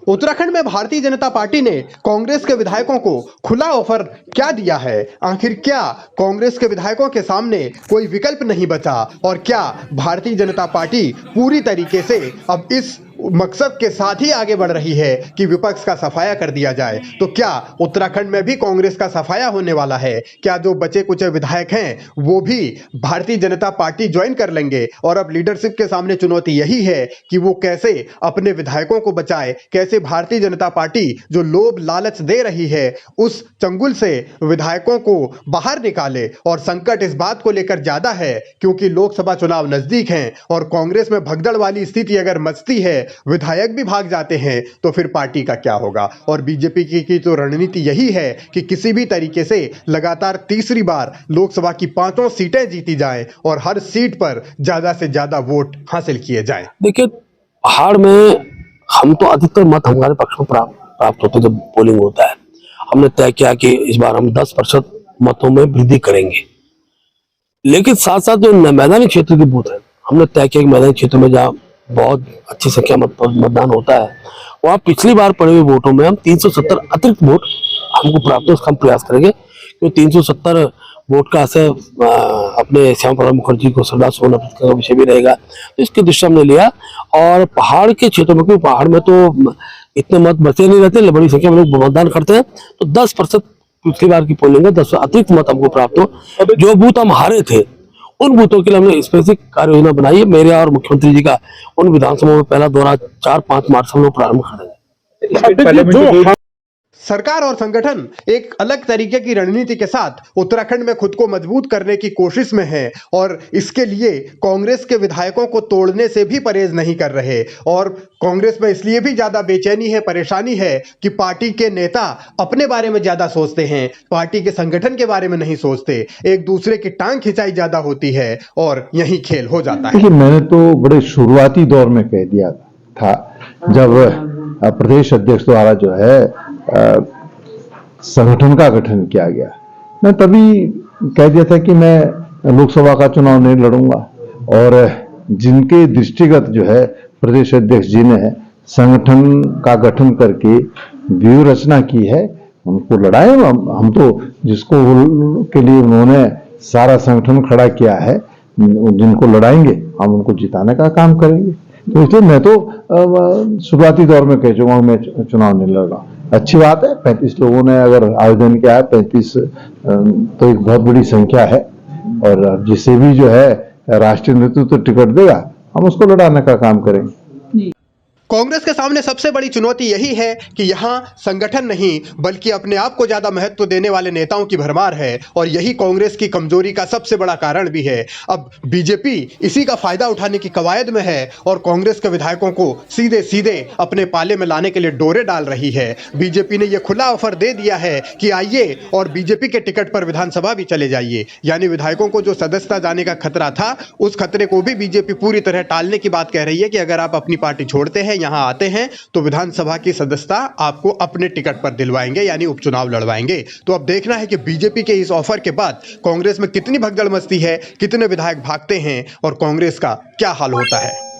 उत्तराखंड में भारतीय जनता पार्टी ने कांग्रेस के विधायकों को खुला ऑफर क्या दिया है? आखिर क्या कांग्रेस के विधायकों के सामने कोई विकल्प नहीं बचा और क्या भारतीय जनता पार्टी पूरी तरीके से अब इस मकसद के साथ ही आगे बढ़ रही है कि विपक्ष का सफाया कर दिया जाए? तो क्या उत्तराखंड में भी कांग्रेस का सफाया होने वाला है? क्या जो बचे कुचे विधायक हैं वो भी भारतीय जनता पार्टी ज्वाइन कर लेंगे? और अब लीडरशिप के सामने चुनौती यही है कि वो कैसे अपने विधायकों को बचाए, कैसे भारतीय जनता पार्टी जो लोभ लालच दे रही है उस चंगुल से विधायकों को बाहर निकाले। और संकट इस बात को लेकर ज्यादा है क्योंकि लोकसभा चुनाव नजदीक हैं और कांग्रेस में भगदड़ वाली स्थिति अगर मचती है, विधायक भी भाग जाते हैं, तो फिर पार्टी का क्या होगा? और बीजेपी की तो रणनीति यही है कि किसी भी तरीके से लगातार तीसरी बार लोकसभा की 5 सीटें जीती जाएं और हर सीट पर ज्यादा से ज्यादा वोट हासिल किए जाएं। देखिए, पहाड़ में हम तो अधिकतर मत हमारे पक्ष में प्राप्त होते जब पोलिंग होता है। हमने तय किया कि इस बार हम 10% मतों में वृद्धि करेंगे, लेकिन साथ साथ जो मैदानी क्षेत्र की बूथ है, हमने तय किया कि मैदानी क्षेत्र में जहाँ बहुत अच्छी संख्या मतदान होता है वहाँ पिछली बार पड़े हुए वोटों में हम 370 अतिरिक्त वोट हमको प्राप्त हो, उसका हम प्रयास करेंगे। क्योंकि 370 वोट का असर अपने श्यामा प्रसाद मुखर्जी को सरदार सोना का विषय भी रहेगा, तो इसके दृष्टि हमने लिया। और पहाड़ के क्षेत्रों में, क्योंकि पहाड़ में तो इतने मत बचे नहीं रहते, बड़ी संख्या में लोग मतदान करते हैं, तो 10% पिछली बार की पोलिंग है, 10 अतिरिक्त मत हमको प्राप्त हो। जो बूथ हम हारे थे उन बूथों के लिए हमने स्पेसिफिक कार्य योजना बनाई है। मेरे और मुख्यमंत्री जी का उन विधानसभा में पहला दौरा 4-5 मार्च से हम लोग प्रारंभ कर देंगे। सरकार और संगठन एक अलग तरीके की रणनीति के साथ उत्तराखंड में खुद को मजबूत करने की कोशिश में है और इसके लिए कांग्रेस के विधायकों को तोड़ने से भी परहेज नहीं कर रहे। और कांग्रेस में इसलिए भी ज्यादा बेचैनी है, परेशानी है कि पार्टी के नेता अपने बारे में ज्यादा सोचते हैं, पार्टी के संगठन के बारे में नहीं सोचते, एक दूसरे की टांग खिंचाई ज्यादा होती है और यही खेल हो जाता है। मैंने तो बड़े शुरुआती दौर में कह दिया था, जब प्रदेश अध्यक्ष द्वारा जो है संगठन का गठन किया गया, मैं तभी कह दिया था कि मैं लोकसभा का चुनाव नहीं लड़ूंगा। और जिनके दृष्टिगत जो है प्रदेश अध्यक्ष जी ने संगठन का गठन करके व्यूह रचना की है, उनको लड़ाए। हम तो जिसको के लिए उन्होंने सारा संगठन खड़ा किया है, जिनको लड़ाएंगे हम उनको जिताने का काम करेंगे। तो इसलिए मैं तो शुरुआती दौर में कह चुका हूं मैं चुनाव नहीं लड़ रहा। अच्छी बात है, 35 लोगों ने अगर आवेदन किया है, 35 तो एक बहुत बड़ी संख्या है। और जिसे भी जो है राष्ट्रीय नेतृत्व टिकट देगा, हम उसको लड़ाने का काम करेंगे। कांग्रेस के सामने सबसे बड़ी चुनौती यही है कि यहां संगठन नहीं बल्कि अपने आप को ज्यादा महत्व देने वाले नेताओं की भरमार है और यही कांग्रेस की कमजोरी का सबसे बड़ा कारण भी है। अब बीजेपी इसी का फायदा उठाने की कवायद में है और कांग्रेस के विधायकों को सीधे सीधे अपने पाले में लाने के लिए डोरे डाल रही है। बीजेपी ने यह खुला ऑफर दे दिया है कि आइए और बीजेपी के टिकट पर विधानसभा भी चले जाइए। यानी विधायकों को जो सदस्यता जाने का खतरा था, उस खतरे को भी बीजेपी पूरी तरह टालने की बात कह रही है कि अगर आप अपनी पार्टी छोड़ते हैं, यहां आते हैं, तो विधानसभा की सदस्यता आपको अपने टिकट पर दिलवाएंगे, यानी उपचुनाव लड़वाएंगे। तो अब देखना है कि बीजेपी के इस ऑफर के बाद कांग्रेस में कितनी भगदड़ मचती है, कितने विधायक भागते हैं और कांग्रेस का क्या हाल होता है।